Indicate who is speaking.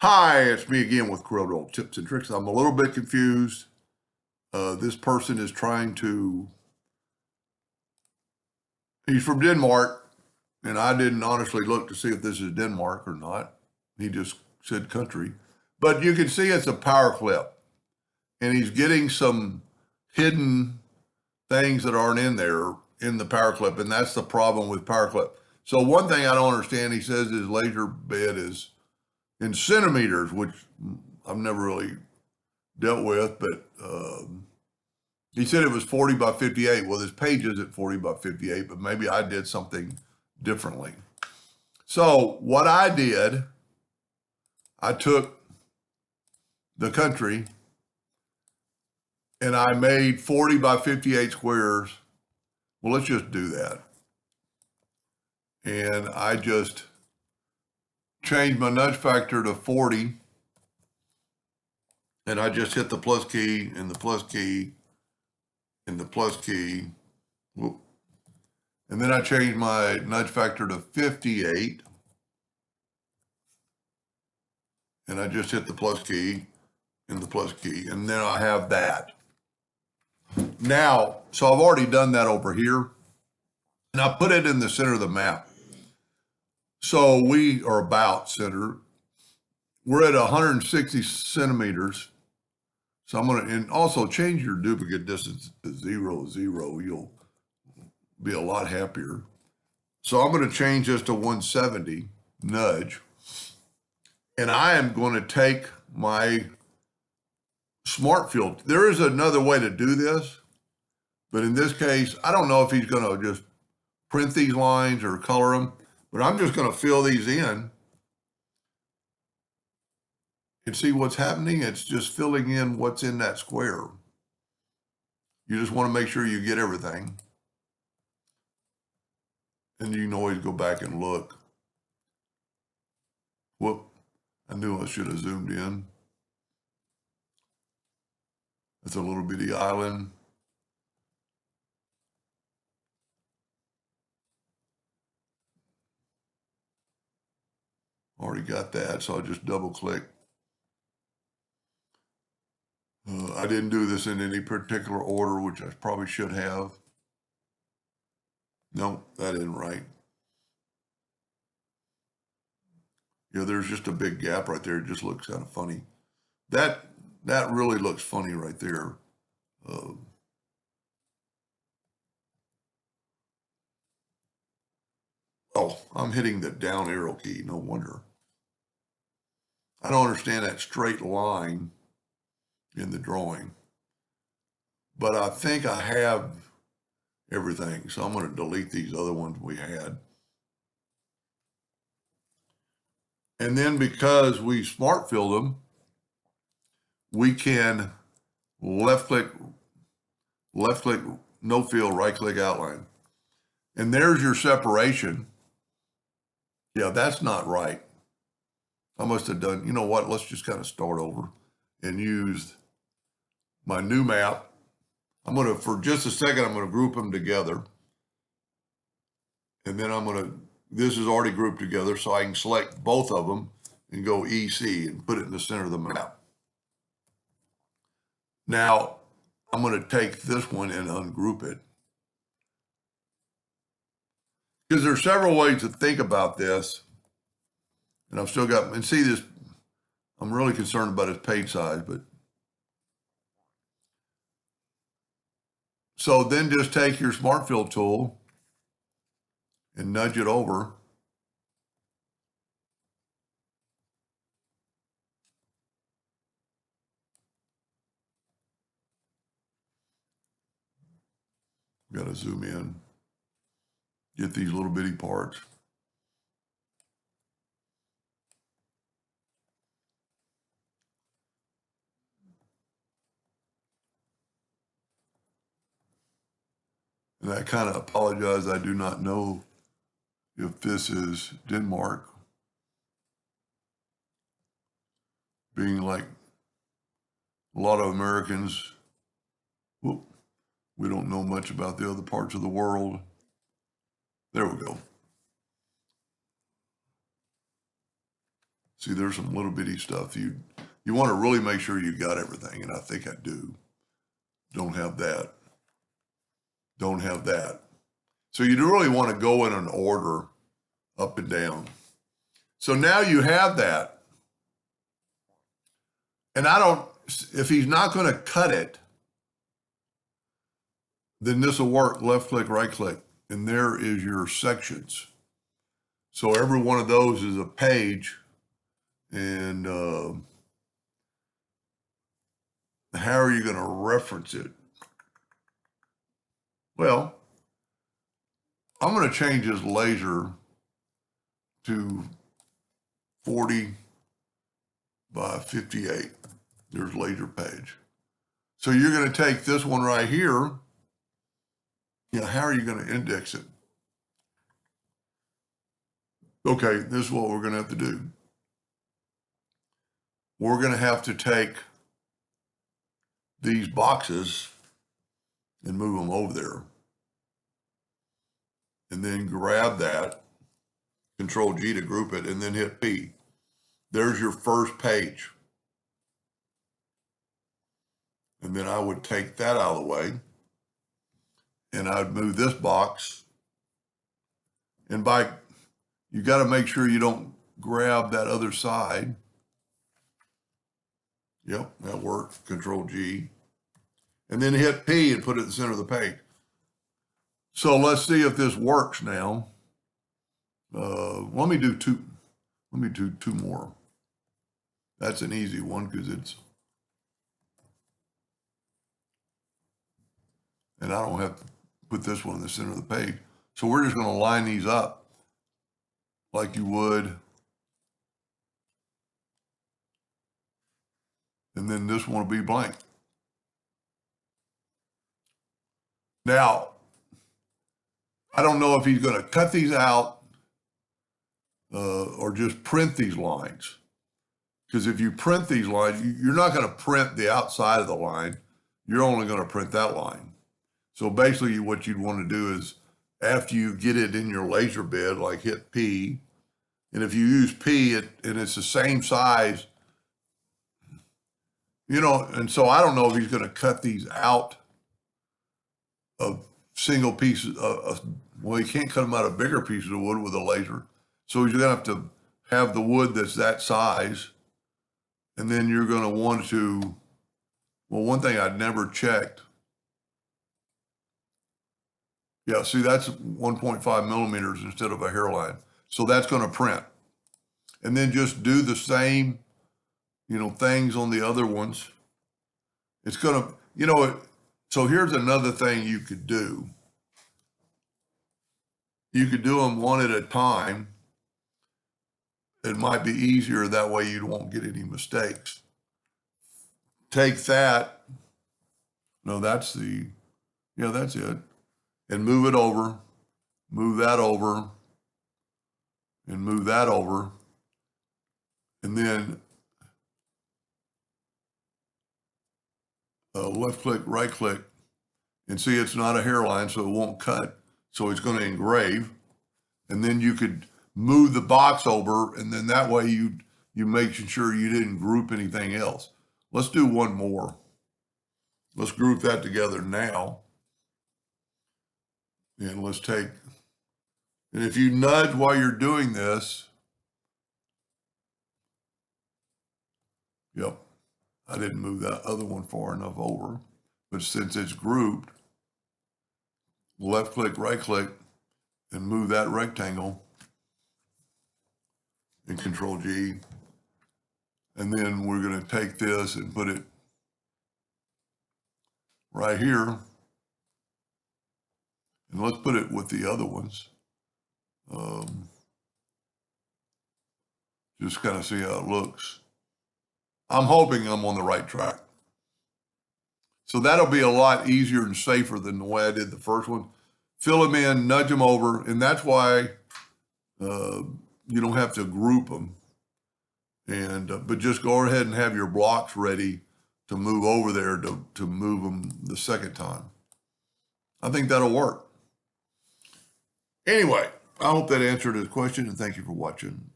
Speaker 1: Hi, it's me again with Corel Tips and Tricks. I'm a little bit confused. This person is he's from Denmark, and I didn't honestly look to see if this is Denmark or not. He just said country. But you can see it's a power clip, and he's getting some hidden things that aren't in there in the power clip, and that's the problem with power clip. So one thing I don't understand, he says his laser bed is in centimeters, which I've never really dealt with, but he said it was 40 by 58. Well, this page is at 40 by 58, but maybe I did something differently. So what I did, I took the country and I made 40 by 58 squares. Well, let's just do that. And I just changed my nudge factor to 40. And I just hit the plus key and the plus key and the plus key. Whoop. And then I changed my nudge factor to 58. And I just hit the plus key and the plus key. And then I have that. Now, so I've already done that over here. And I put it in the center of the map. So we are about center. We're at 160 centimeters. So I'm going to, and also change your duplicate distance to 0, 0. You'll be a lot happier. So I'm going to change this to 170 nudge. And I am going to take my smart field. There is another way to do this, but in this case, I don't know if he's going to just print these lines or color them, but I'm just going to fill these in and see what's happening. It's just filling in what's in that square. You just want to make sure you get everything. And you can always go back and look. Whoop, I knew I should have zoomed in. That's a little bitty island. Already got that, so I'll just double click. I didn't do this in any particular order, which I probably should have. No, that isn't right. Yeah, there's just a big gap right there. It just looks kind of funny. That really looks funny right there. Oh, I'm hitting the down arrow key. No wonder. I don't understand that straight line in the drawing. But I think I have everything. So I'm going to delete these other ones we had. And then because we smart filled them, we can left click, no fill, right click outline. And there's your separation. Yeah, that's not right. I must have done, you know what? Let's just kind of start over and use my new map. I'm going to, for just a second, I'm going to group them together. And then I'm going to, this is already grouped together, so I can select both of them and go EC and put it in the center of the map. Now, I'm going to take this one and ungroup it. Because there's several ways to think about this. And I've still got, and see this, I'm really concerned about his page size, but. So then just take your smart fill tool and nudge it over. Got to zoom in, get these little bitty parts. And I kind of apologize. I do not know if this is Denmark, being like a lot of Americans, whoop, we don't know much about the other parts of the world. There we go. See, there's some little bitty stuff. You want to really make sure you got everything, and I think I do. Don't have that. Don't have that. So you really want to go in an order up and down. So now you have that. And if he's not going to cut it, then this will work. Left click, right click, and there is your sections. So every one of those is a page, and how are you going to reference it? Well, I'm going to change his laser to 40 by 58. There's laser page. So you're going to take this one right here. How are you going to index it? Okay, this is what we're going to have to do. We're going to have to take these boxes and move them over there. And then grab that, Control G to group it, and then hit P. There's your first page. And then I would take that out of the way, and I'd move this box. And you got to make sure you don't grab that other side. Yep, that worked. Control G. And then hit P and put it in the center of the page. So let's see if this works now. Let me do two more. That's an easy one because and I don't have to put this one in the center of the page. So we're just going to line these up like you would. And then this one will be blank. Now, I don't know if he's going to cut these out or just print these lines. Because if you print these lines, you're not going to print the outside of the line. You're only going to print that line. So basically what you'd want to do is after you get it in your laser bed, like hit P, and if you use P and it's the same size, and so I don't know if he's going to cut these out of single pieces. Well, he can't cut them out of bigger pieces of wood with a laser. So he's going to have the wood that's that size. And then you're going to want to, well, one thing I'd never checked. Yeah, see, that's 1.5 millimeters instead of a hairline. So that's going to print. And then just do the same, things on the other ones. It's going to, so here's another thing you could do. You could do them one at a time. It might be easier that way you won't get any mistakes. Take that. No, that's that's it. And move it over, move that over, and move that over. And then left click, right click, and see it's not a hairline, so it won't cut. So it's going to engrave. And then you could move the box over, and then that way you make sure you didn't group anything else. Let's do one more. Let's group that together now. And let's take, and if you nudge while you're doing this, yep, I didn't move that other one far enough over, but since it's grouped, left click, right click, and move that rectangle and Control G. And then we're going to take this and put it right here. And let's put it with the other ones. Just kind of see how it looks. I'm hoping I'm on the right track. So that'll be a lot easier and safer than the way I did the first one. Fill them in, nudge them over, and that's why you don't have to group them. And but just go ahead and have your blocks ready to move over there to move them the second time. I think that'll work. Anyway, I hope that answered his question, and thank you for watching.